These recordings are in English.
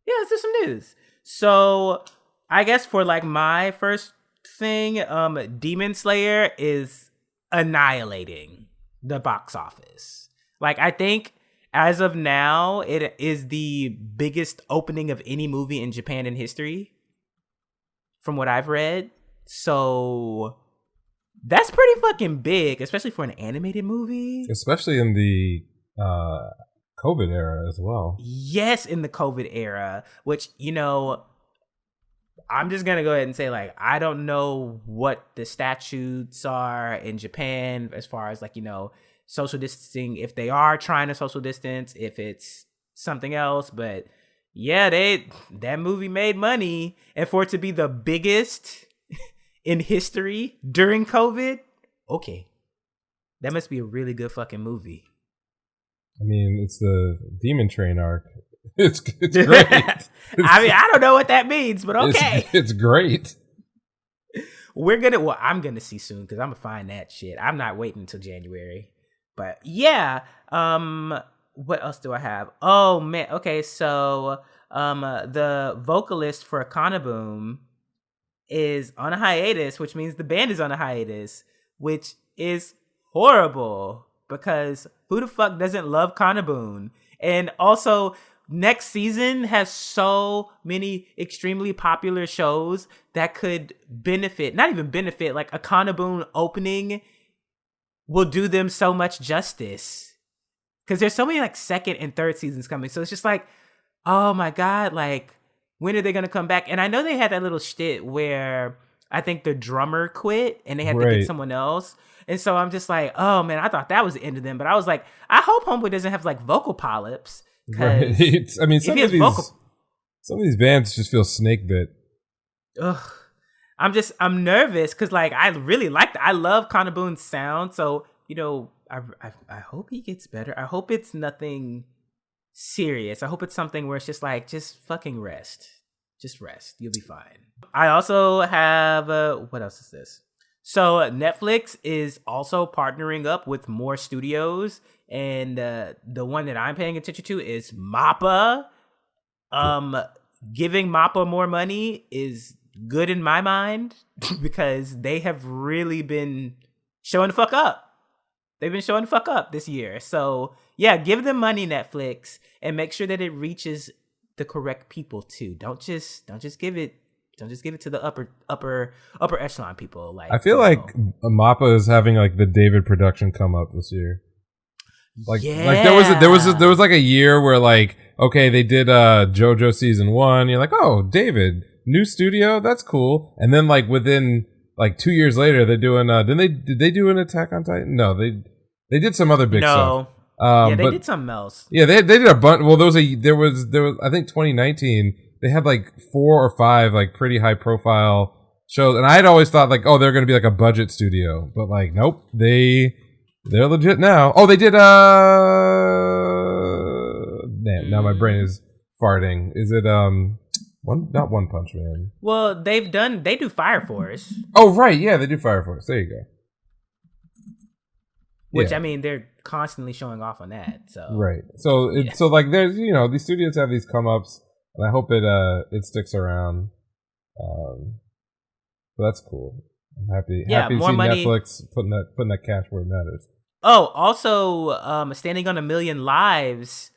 Yeah, let's do some news. So I guess for like my first thing, Demon Slayer is annihilating the box office. Like I think as of now, it is the biggest opening of any movie in Japan in history, from what I've read. So that's pretty fucking big, especially for an animated movie. Especially in the COVID era as well. Yes, in the COVID era, which, you know, I'm just going to go ahead and say, like, I don't know what the statutes are in Japan as far as, like, you know, social distancing, if they are trying to social distance, if it's something else. But yeah, that movie made money. And for it to be the biggest in history during COVID, okay, that must be a really good fucking movie. I mean, it's the Demon Train arc. It's great. I mean, I don't know what that means, but okay. It's great. I'm gonna see soon because I'm gonna find that shit. I'm not waiting until January. But yeah, what else do I have? Oh man, okay, so the vocalist for Boom is on a hiatus, which means the band is on a hiatus, which is horrible because who the fuck doesn't love Boom? And also, next season has so many extremely popular shows that could not even benefit, like a Boom opening will do them so much justice. Because there's so many like second and third seasons coming. So it's just like, oh my God, like, when are they going to come back? And I know they had that little shit where I think the drummer quit and they had to get someone else. And so I'm just like, oh man, I thought that was the end of them. But I was like, I hope Homeboy doesn't have like vocal polyps. Right. I mean, some of these bands just feel snake bit. Ugh. I'm nervous because like I really I love Boom's sound. So, you know, I hope he gets better. I hope it's nothing serious. I hope it's something where it's just like, just fucking rest. Just rest. You'll be fine. I also have, what else is this? So Netflix is also partnering up with more studios. And the one that I'm paying attention to is MAPPA. Giving MAPPA more money is good in my mind because they have really been showing the fuck up. They've been showing the fuck up this year. So yeah, give them money, Netflix, and make sure that it reaches the correct people too. Don't just give it to the upper echelon people. Like, I feel like MAPPA is having like the David production come up this year. Like there was like a year where like, okay, they did JoJo season 1. You're like, oh, David, new studio, that's cool. And then like within like 2 years later, they're doing. Did they do an Attack on Titan? No, they did some other big stuff. Yeah, they did something else. Yeah, they did a bunch. Well, there was I think 2019 they had like 4 or 5 like pretty high profile shows, and I had always thought like, oh, they're going to be like a budget studio, but like, nope, they're legit now. Oh, they did. Now my brain is farting. Is it not One Punch Man? Well, they do Fire Force. Oh right, yeah, they do Fire Force. There you go. Which I mean, they're constantly showing off on that. So right. So so like there's these studios have these come ups, and I hope it sticks around. But that's cool. I'm happy. Yeah, happy to more see money. Netflix putting that cash where it matters. Oh, also, Standing on a Million Lives,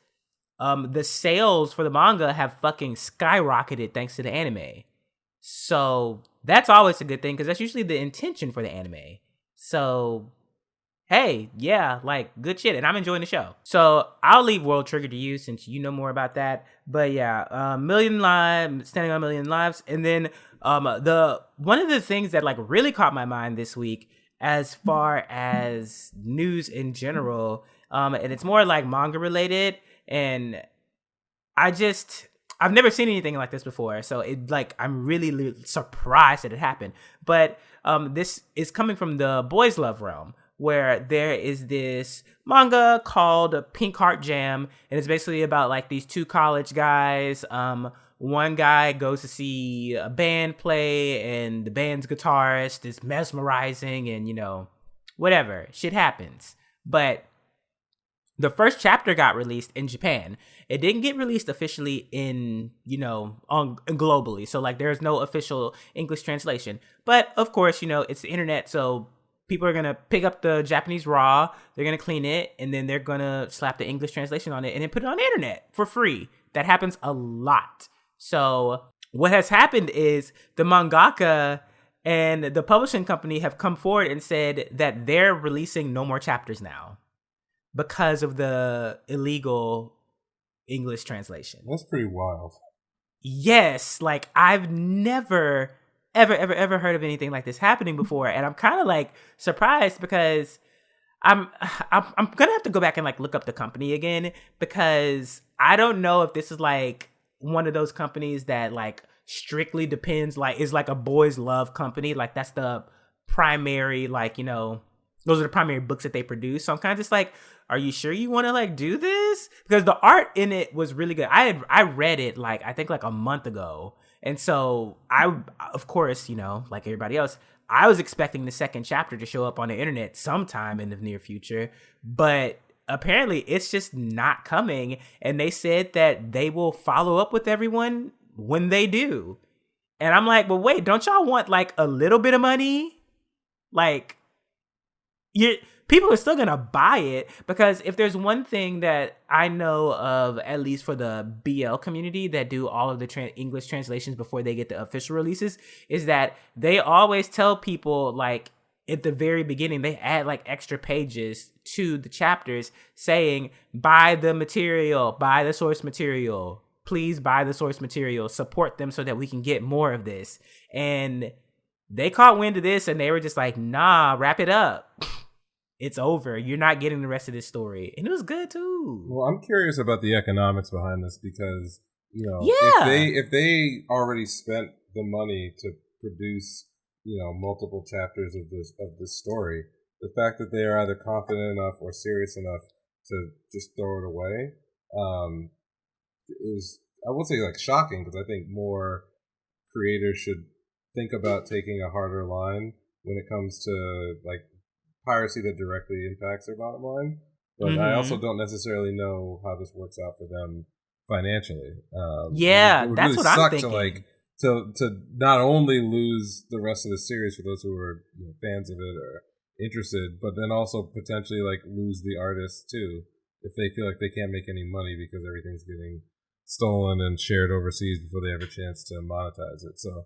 the sales for the manga have fucking skyrocketed thanks to the anime. So that's always a good thing because that's usually the intention for the anime. So, hey, yeah, like, good shit. And I'm enjoying the show. So I'll leave World Trigger to you since you know more about that. But yeah, Standing on a Million Lives. And then one of the things that like really caught my mind this week as far as news in general, and it's more like manga related, and I've never seen anything like this before, so I'm really surprised that it happened. But this is coming from the boys love realm, where there is this manga called Pink Heart Jam, and it's basically about like these 2 college guys. One guy goes to see a band play, and the band's guitarist is mesmerizing, and whatever, shit happens. But The first chapter got released in Japan. It didn't get released officially in, globally. So like there's no official English translation. But of course, it's the internet, so people are going to pick up the Japanese raw, they're going to clean it, and then they're going to slap the English translation on it and then put it on the internet for free. That happens a lot. So what has happened is the mangaka and the publishing company have come forward and said that they're releasing no more chapters now because of the illegal English translation. That's pretty wild. Yes, like I've never ever heard of anything like this happening before, and I'm kind of like surprised because I'm gonna have to go back and like look up the company again, because I don't know if this is like one of those companies that like strictly depends, like is like a boys love company, like that's the primary, like those are the primary books that they produce. So I'm kind of just like, are you sure you want to like do this? Because the art in it was really good. I read it like I think like a month ago, and so I, of course, like everybody else, I was expecting the second chapter to show up on the internet sometime in the near future, but apparently it's just not coming. And they said that they will follow up with everyone when they do. And I'm like, well, wait, don't y'all want like a little bit of money? Like, people are still gonna buy it, because if there's one thing that I know of, at least for the BL community that do all of the English translations before they get the official releases, is that they always tell people, like at the very beginning, they add like extra pages to the chapters saying, buy the material, buy the source material, please buy the source material, support them so that we can get more of this. And they caught wind of this and they were just like, nah, wrap it up. It's over. You're not getting the rest of this story. And it was good too. Well, I'm curious about the economics behind this, because, yeah, if they already spent the money to produce, multiple chapters of this story, the fact that they are either confident enough or serious enough to just throw it away, is, I won't say like shocking, because I think more creators should think about taking a harder line when it comes to like piracy that directly impacts their bottom line. But I also don't necessarily know how this works out for them financially. It would that's really what suck I'm thinking. to not only lose the rest of the series for those who are fans of it or interested, but then also potentially like lose the artists too, if they feel like they can't make any money because everything's getting stolen and shared overseas before they have a chance to monetize it. So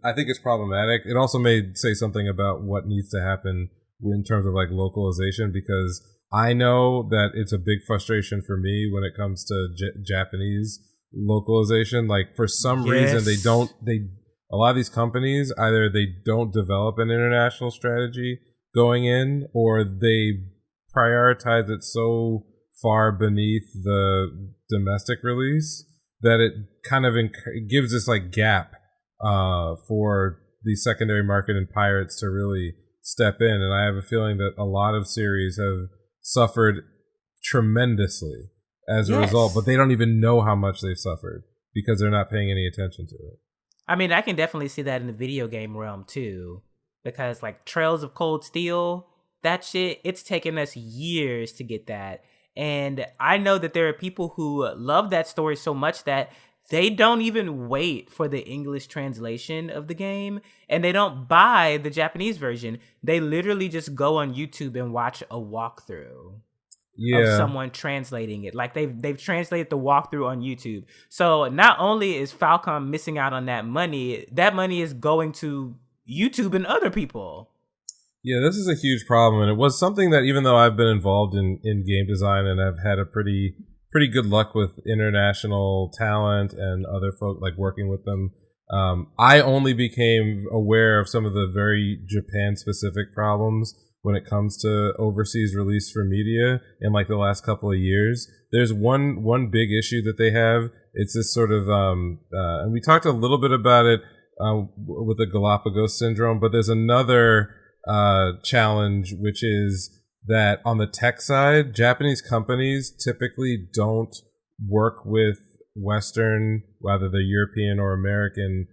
I think it's problematic. It also may say something about what needs to happen in terms of like localization, because I know that it's a big frustration for me when it comes to Japanese localization. Like for some reason a lot of these companies, either they don't develop an international strategy going in, or they prioritize it so far beneath the domestic release that it kind of gives this like gap for the secondary market and pirates to really step in. And I have a feeling that a lot of series have suffered tremendously as a result, but they don't even know how much they've suffered because they're not paying any attention to it. I mean, I can definitely see that in the video game realm too, because like Trails of Cold Steel, that shit, it's taken us years to get that. And I know that there are people who love that story so much that they don't even wait for the English translation of the game, and they don't buy the Japanese version. They literally just go on YouTube and watch a walkthrough of someone translating it. Like they've translated the walkthrough on YouTube. So not only is Falcom missing out on that money is going to YouTube and other people. Yeah, this is a huge problem, and it was something that, even though I've been involved in game design and I've had a pretty good luck with international talent and other folk, like working with them, I only became aware of some of the very Japan-specific problems when it comes to overseas release for media in like the last couple of years. There's one big issue that they have. It's this sort of, and we talked a little bit about it with the Galapagos syndrome, but there's another challenge, which is that on the tech side, Japanese companies typically don't work with Western, whether they're European or American,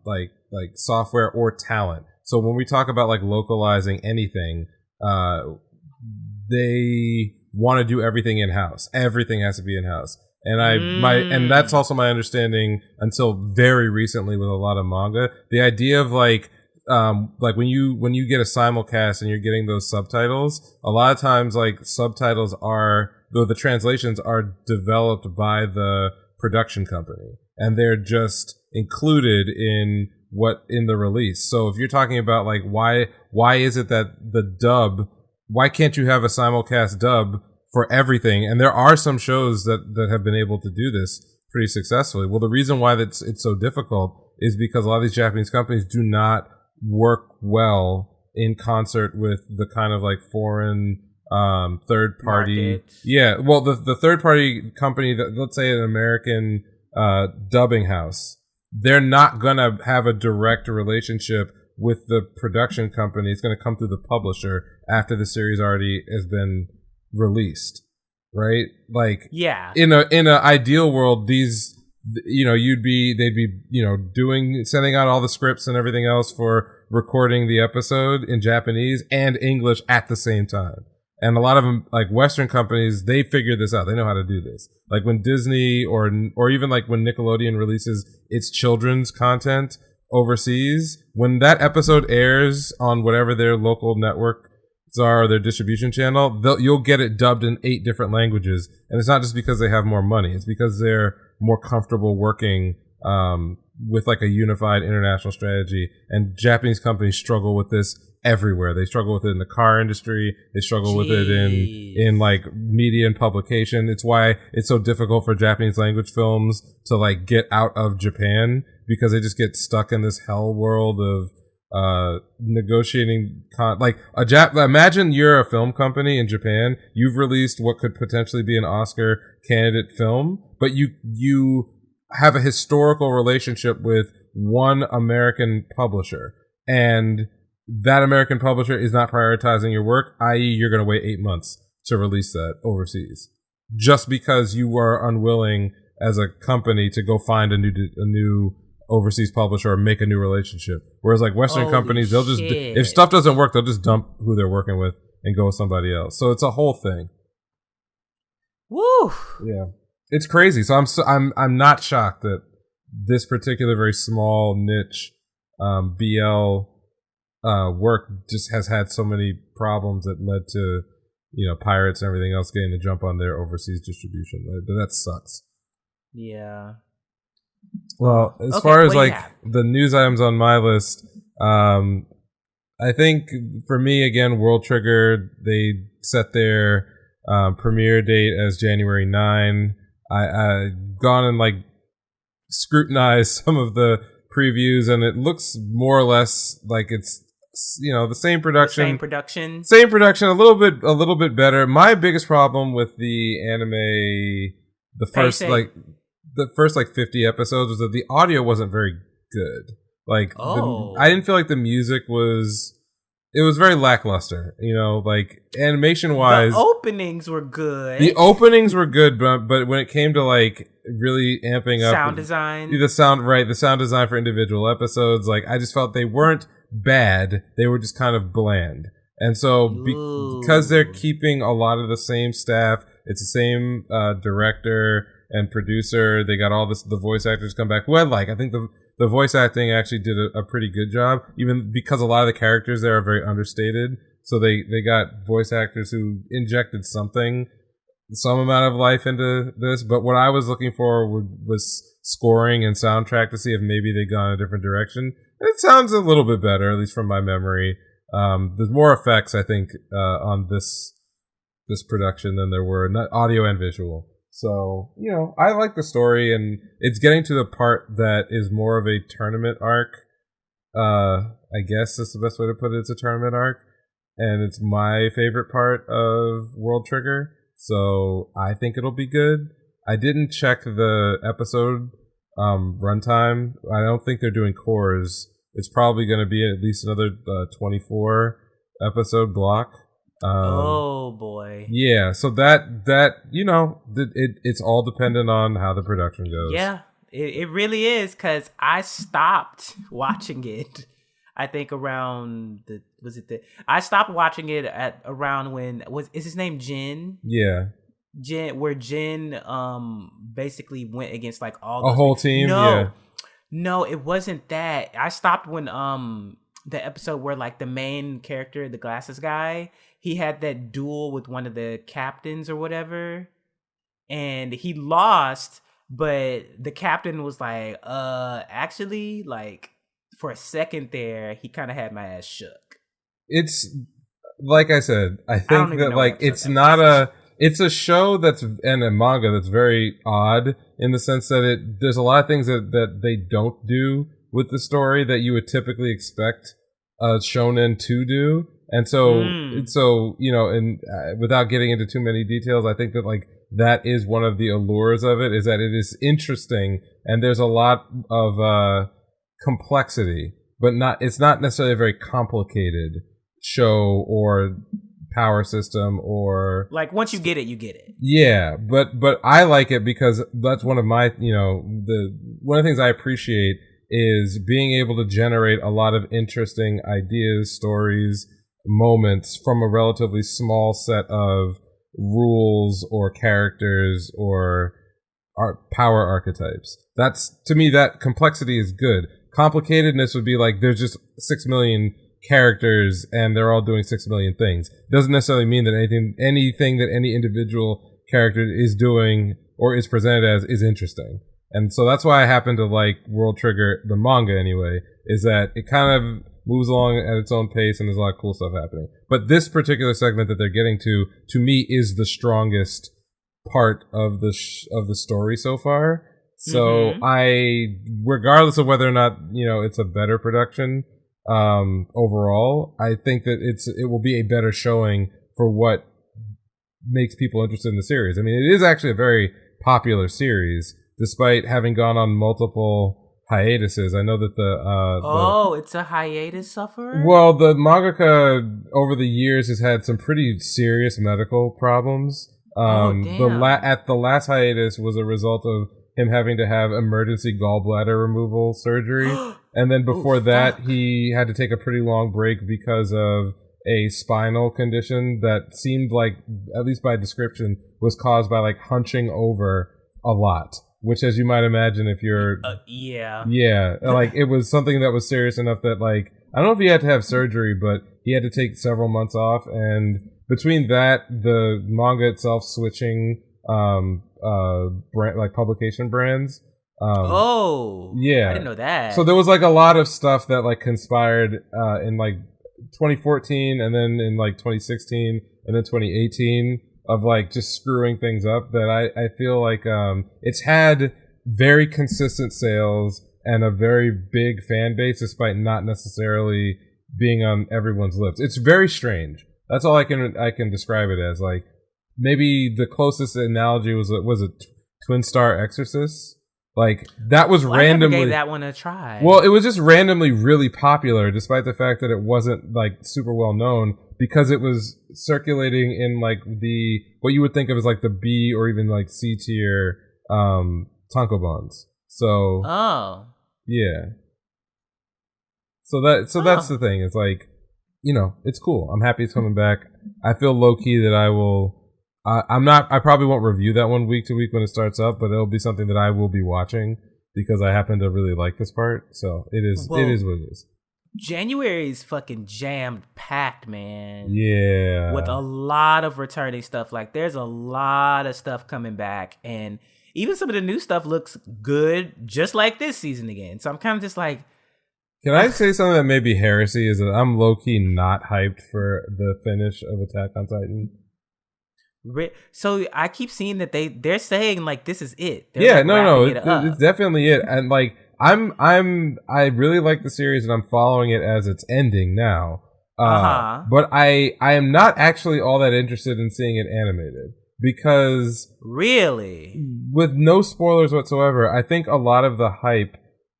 like software or talent. So when we talk about like localizing anything, they want to do everything in-house. Everything has to be in-house. And that's also my understanding until very recently with a lot of manga. The idea of like when you get a simulcast and you're getting those subtitles, a lot of times like subtitles though the translations are developed by the production company and they're just included in the release. So if you're talking about like why is it that why can't you have a simulcast dub for everything? And there are some shows that have been able to do this pretty successfully. Well, the reason why it's so difficult is because a lot of these Japanese companies do not work well in concert with the kind of like foreign third party market. Yeah, well the third party company that, let's say an American dubbing house, they're not gonna have a direct relationship with the production company. It's gonna come through the publisher after the series already has been released, right? Like, yeah, in an ideal world, these, you know, they'd be, you know, sending out all the scripts and everything else for recording the episode in Japanese and English at the same time. And a lot of them, like Western companies, they figure this out. They know how to do this. Like when Disney or even like when Nickelodeon releases its children's content overseas, when that episode airs on whatever their local network or their distribution channel, you'll get it dubbed in 8 different languages. And it's not just because they have more money. It's because they're more comfortable working with like a unified international strategy. And Japanese companies struggle with this everywhere. They struggle with it in the car industry. They struggle with it in like media and publication. It's why it's so difficult for Japanese language films to like get out of Japan, because they just get stuck in this hell world of negotiating imagine you're a film company in Japan. You've released what could potentially be an Oscar candidate film, but you have a historical relationship with one American publisher, and that American publisher is not prioritizing your work, i.e. you're going to wait 8 months to release that overseas just because you were unwilling as a company to go find a new overseas publisher or make a new relationship. Whereas like Western companies, they'll just, if stuff doesn't work, they'll just dump who they're working with and go with somebody else. So it's a whole thing. Woo! Yeah, it's crazy. So I'm not shocked that this particular very small niche BL work just has had so many problems that led to, you know, pirates and everything else getting the jump on their overseas distribution. That sucks. Yeah. Well, as far as like the news items on my list, I think for me, again, World Trigger, they set their premiere date as January 9. I gone and like scrutinized some of the previews, and it looks more or less like it's, you know, the same production, a little bit better. My biggest problem with the anime, the first 50 episodes, was that the audio wasn't very good. Like, I didn't feel like the music was, it was very lackluster, you know, like animation wise. The openings were good. But when it came to like really amping up sound design, the sound design for individual episodes, like I just felt they weren't bad, they were just kind of bland. And so because they're keeping a lot of the same staff, it's the same director and producer, they got all the voice actors come back, who I think the voice acting actually did a pretty good job, even because a lot of the characters there are very understated. So they got voice actors who injected some amount of life into this. But what I was looking for was scoring and soundtrack to see if maybe they'd gone a different direction. And it sounds a little bit better, at least from my memory. There's more effects, I think, on this production than there were, not audio and visual. So, you know, I like the story, and it's getting to the part that is more of a tournament arc. I guess that's the best way to put it. It's a tournament arc, and it's my favorite part of World Trigger. So I think it'll be good. I didn't check the episode runtime. I don't think they're doing cores. It's probably going to be at least another 24 episode block. Oh boy. Yeah, so that you know, it's all dependent on how the production goes. Yeah, it really is, because I stopped watching it, I think around the Was it the? I stopped watching it at around when is his name Jin? Yeah. Jin, where Jin basically went against like all a whole team. Yeah. No, it wasn't that. I stopped when the episode where like the main character, the glasses guy, he had that duel with one of the captains or whatever, and he lost. But the captain was like, actually, like for a second there, he kind of had my ass shook. It's like I said, I think that like it's a show and a manga that's very odd in the sense that there's a lot of things that they don't do with the story that you would typically expect a shonen to do. And so, and without getting into too many details, I think that like that is one of the allures of it, is that it is interesting and there's a lot of complexity, but it's not necessarily a very complicated show or power system, or like once you get it, you get it. Yeah, but I like it because that's one of my one of the things I appreciate is being able to generate a lot of interesting ideas, stories, moments from a relatively small set of rules or characters or power archetypes. That's, to me, that complexity is good. Complicatedness would be like there's just 6 million characters and they're all doing 6 million things. It doesn't necessarily mean that anything that any individual character is doing or is presented as is interesting. And so that's why I happen to like World Trigger, the manga anyway, is that it kind of moves along at its own pace and there's a lot of cool stuff happening. But this particular segment that they're getting to me, is the strongest part of the story so far. So regardless of whether or not, it's a better production, overall, I think that it will be a better showing for what makes people interested in the series. I mean, it is actually a very popular series, despite having gone on multiple hiatuses. I know that it's a hiatus sufferer? Well, the mangaka over the years has had some pretty serious medical problems. Damn. The last hiatus was a result of him having to have emergency gallbladder removal surgery. And then before that, he had to take a pretty long break because of a spinal condition that seemed like, at least by description, was caused by like hunching over a lot. Which, as you might imagine, if you're... Yeah, like it was something that was serious enough that like, I don't know if he had to have surgery, but he had to take several months off. And between that, the manga itself switching like publication brands. Yeah, I didn't know that. So there was like a lot of stuff that like conspired in like 2014 and then in like 2016 and then 2018 of like just screwing things up that I feel like it's had very consistent sales and a very big fan base despite not necessarily being on everyone's lips. It's very strange. That's all I can describe it as. Like maybe the closest analogy was a Twin Star Exorcist. Like that was randomly. I never gave that one a try. Well, it was just randomly really popular, despite the fact that it wasn't like super well known, because it was circulating in like what you would think of as like the B or even like C tier tankobons. So yeah. So that's the thing. It's like, it's cool. I'm happy it's coming back. I feel low key that I will. I probably won't review that one week to week when it starts up, but it'll be something that I will be watching because I happen to really like this part. So it is what it is. January is fucking jammed packed, man. Yeah. With a lot of returning stuff. Like there's a lot of stuff coming back, and even some of the new stuff looks good, just like this season again. So I'm kind of just like, can I say something that may be heresy? Is that I'm low key not hyped for the finish of Attack on Titan. So I keep seeing that they're saying like this is it. They're yeah, like no, it's definitely it. And like I really like the series and I'm following it as it's ending now. But I am not actually all that interested in seeing it animated because really, with no spoilers whatsoever, I think a lot of the hype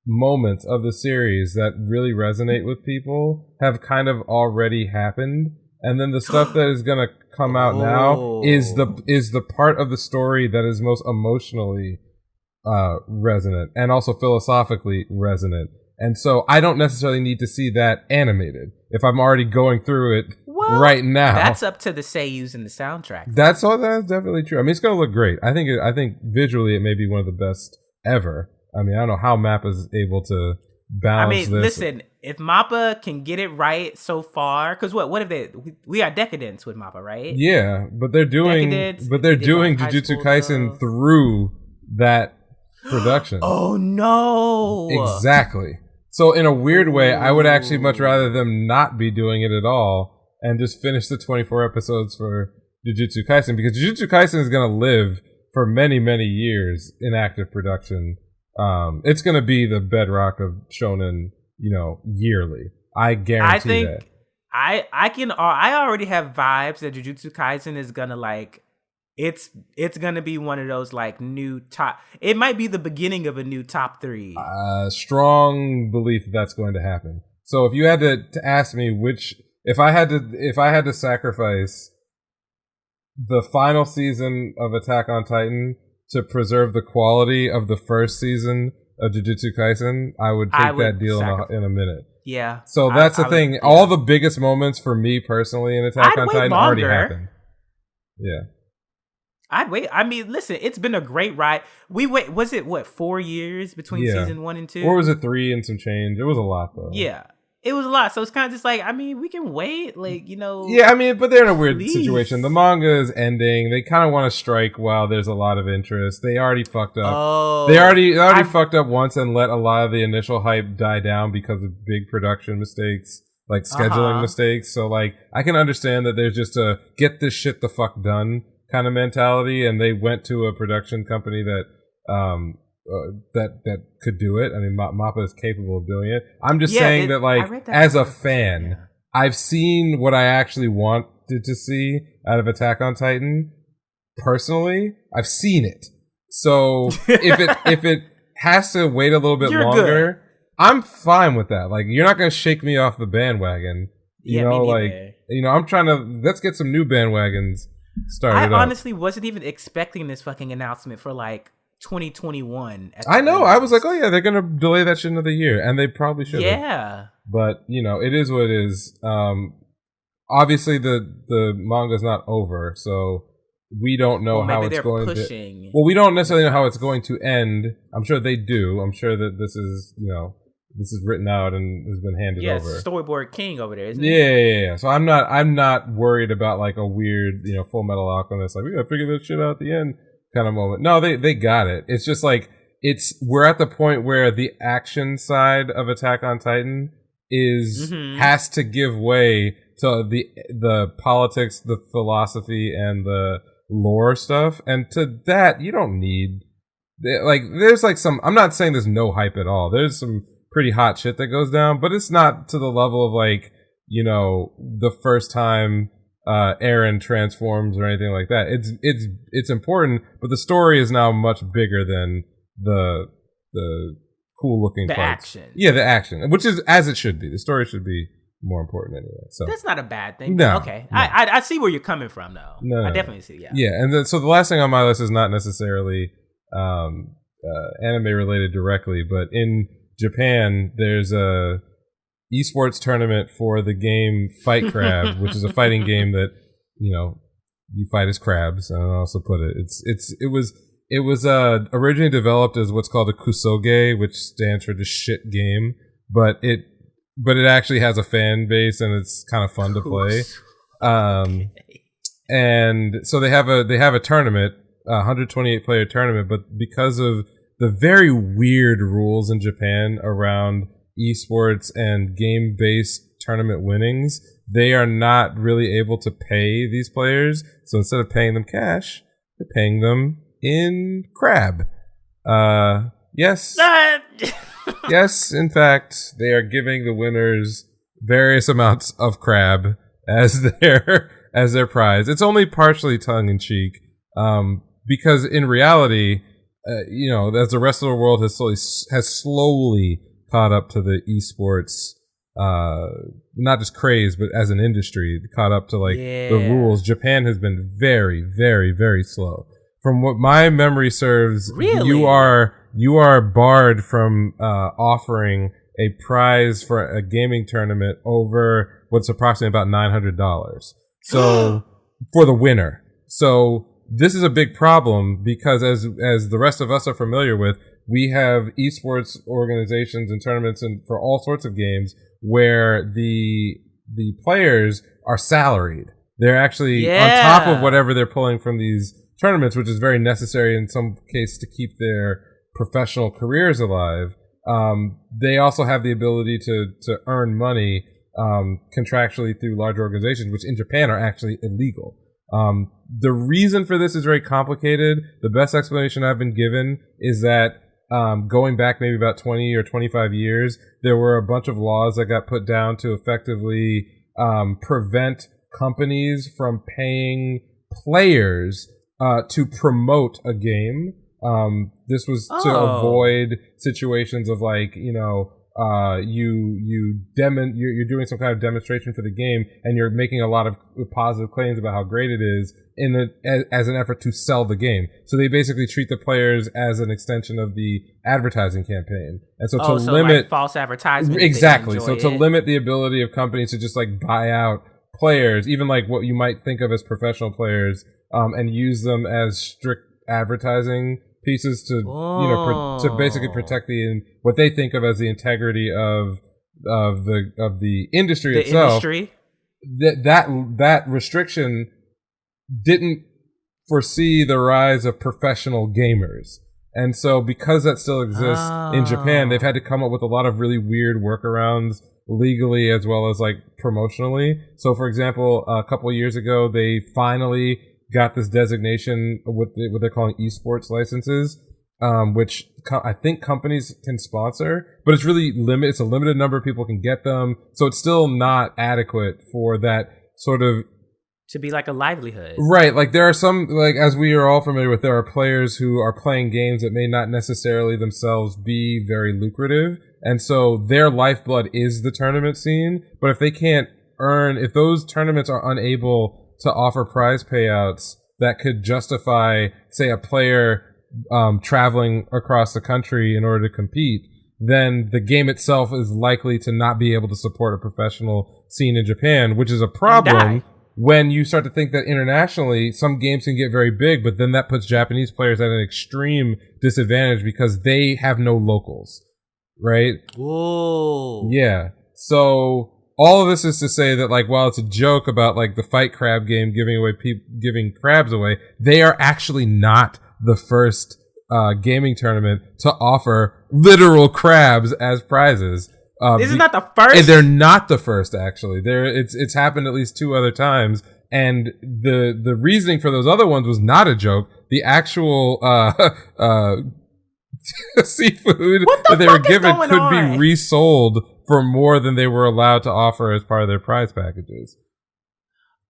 moments of the series that really resonate with people have kind of already happened. And then the stuff that is going to come out now is the part of the story that is most emotionally resonant and also philosophically resonant. And so I don't necessarily need to see that animated if I'm already going through it right now. That's up to the seiyus and the soundtrack. That's definitely true. I mean, it's going to look great. I think visually it may be one of the best ever. I mean, I don't know how Mappa's able to balance this. Listen, if Mappa can get it right so far, because what if we are Decadence with Mappa, right? Yeah, but they're doing Jujutsu Kaisen through that production. Oh no! Exactly. So in a weird way, I would actually much rather them not be doing it at all and just finish the 24 episodes for Jujutsu Kaisen, because Jujutsu Kaisen is going to live for many, many years in active production. It's going to be the bedrock of shonen, yearly. I guarantee that. I already have vibes that Jujutsu Kaisen is going to it's going to be one of those new top. It might be the beginning of a new top 3. Strong belief that's going to happen. So if you had to ask me if I had to sacrifice the final season of Attack on Titan to preserve the quality of the first season of Jujutsu Kaisen, I would take that deal in a minute. Yeah. So that's the thing. All the biggest moments for me personally in Attack on Titan already happened. Yeah. I'd wait. I mean, listen, it's been a great ride. Was it 4 years between season 1 and 2? Or was it 3 and some change? It was a lot though. Yeah. It was a lot, so it's kind of just we can wait, Yeah, I mean, but they're in a weird situation. The manga is ending. They kind of want to strike while there's a lot of interest. They already fucked up. Oh, they already fucked up once and let a lot of the initial hype die down because of big production mistakes, like scheduling mistakes. So, I can understand that there's just a get this shit the fuck done kind of mentality, and they went to a production company that that could do it. I mean, Mappa is capable of doing it. I'm just saying that as a fan, I've seen what I actually wanted to see out of Attack on Titan. Personally, I've seen it. So if it has to wait a little bit longer, good. I'm fine with that. You're not going to shake me off the bandwagon. I'm trying to, let's get some new bandwagons started. I honestly wasn't even expecting this fucking announcement for 2021. I know. I was like, oh yeah, they're gonna delay that shit another year, and they probably should. Yeah. But it is what it is. Obviously the manga's not over, so we don't know how it's going to. Well, we don't necessarily know how it's going to end. I'm sure they do. I'm sure that this is written out and has been handed over. Yeah, storyboard king over there, isn't it? Yeah. So I'm not worried about a weird Full Metal Alchemist we gotta figure this shit out at the end kind of moment. No, they got it. It's just we're at the point where the action side of Attack on Titan has to give way to the politics, the philosophy, and the lore stuff. And to that, you don't need there's some. I'm not saying there's no hype at all. There's some pretty hot shit that goes down, but it's not to the level of the first time Eren transforms or anything like that. It's important, but the story is now much bigger than the cool looking parts. Action. Yeah, the action, which is as it should be. The story should be more important anyway. So that's not a bad thing. No, okay, no. I see where you're coming from though. No, I definitely see. Yeah. Yeah, and so the last thing on my list is not necessarily anime related directly, but in Japan there's a esports tournament for the game Fight Crab, which is a fighting game that you fight as crabs. I'll also put it. It was originally developed as what's called a kusoge, which stands for just shit game, but it actually has a fan base and it's kind of fun to play. And so they have a tournament, a 128 player tournament, but because of the very weird rules in Japan around esports and game-based tournament winnings, they are not really able to pay these players. So instead of paying them cash, they're paying them in crab. Yes. Yes, in fact, they are giving the winners various amounts of crab as their prize. It's only partially tongue-in-cheek, because in reality, as the rest of the world has slowly caught up to the esports, not just craze, but as an industry, caught up to the rules. Japan has been very, very, very slow. From what my memory serves, really? you are barred from offering a prize for a gaming tournament over what's approximately about $900. So for the winner. So this is a big problem because as the rest of us are familiar with, we have esports organizations and tournaments and for all sorts of games where the players are salaried. They're actually on top of whatever they're pulling from these tournaments, which is very necessary in some case to keep their professional careers alive. They also have the ability to earn money contractually through large organizations, which in Japan are actually illegal. The reason for this is very complicated. The best explanation I've been given is that going back maybe about 20 or 25 years, there were a bunch of laws that got put down to effectively prevent companies from paying players to promote a game. This was to avoid situations of like, you're doing some kind of demonstration for the game and you're making a lot of positive claims about how great it is as an effort to sell the game. So they basically treat the players as an extension of the advertising campaign. And so to limit like false advertising. Exactly. So to limit the ability of companies to just like buy out players, even like what you might think of as professional players, and use them as strict advertising pieces to to basically protect what they think of as the integrity of the industry itself. That restriction didn't foresee the rise of professional gamers. And so because that still exists in Japan, they've had to come up with a lot of really weird workarounds legally as well as like promotionally. So for example, a couple of years ago, they finally got this designation, what they're calling esports licenses, which I think companies can sponsor, but it's really limited. It's a limited number of people can get them. So it's still not adequate for that sort of to be like a livelihood. Right. Like there are some, like as we are all familiar with, there are players who are playing games that may not necessarily themselves be very lucrative. And so their lifeblood is the tournament scene. But if they can't if those tournaments are unable to offer prize payouts that could justify, say, a player traveling across the country in order to compete, then the game itself is likely to not be able to support a professional scene in Japan, which is a problem when you start to think that internationally some games can get very big, but then that puts Japanese players at an extreme disadvantage because they have no locals, right? Whoa. Yeah. So all of this is to say that, like, while it's a joke about like the Fight Crab game giving crabs away, they are actually not the first gaming tournament to offer literal crabs as prizes. This is not the first. They're not the first, actually. It's happened at least 2 other times, and the reasoning for those other ones was not a joke. The actual seafood that they were given could be resold for more than they were allowed to offer as part of their prize packages.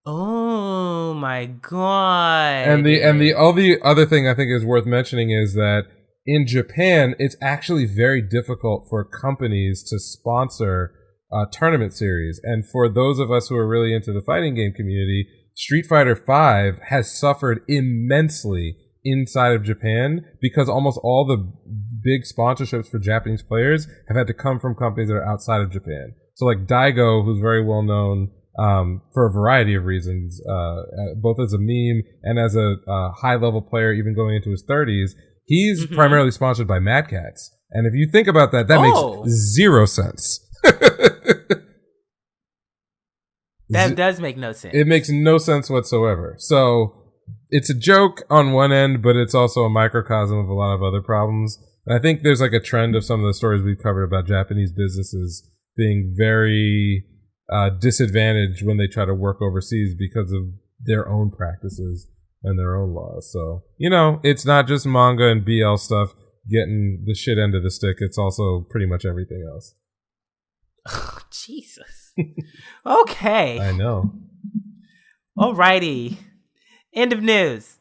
Oh my god! And the only other thing I think is worth mentioning is that in Japan, it's actually very difficult for companies to sponsor tournament series. And for those of us who are really into the fighting game community, Street Fighter V has suffered immensely inside of Japan because almost all the big sponsorships for Japanese players have had to come from companies that are outside of Japan. So like Daigo, who's very well known for a variety of reasons, both as a meme and as a high-level player, even going into his 30s, he's primarily sponsored by Mad Catz. And if you think about that, that makes zero sense. That does make no sense. It makes no sense whatsoever. So it's a joke on one end, but it's also a microcosm of a lot of other problems. And I think there's like a trend of some of the stories we've covered about Japanese businesses being very disadvantaged when they try to work overseas because of their own practices and their own laws. So, it's not just manga and BL stuff getting the shit end of the stick. It's also pretty much everything else. Oh, Jesus. Okay. I know. Alrighty. End of news.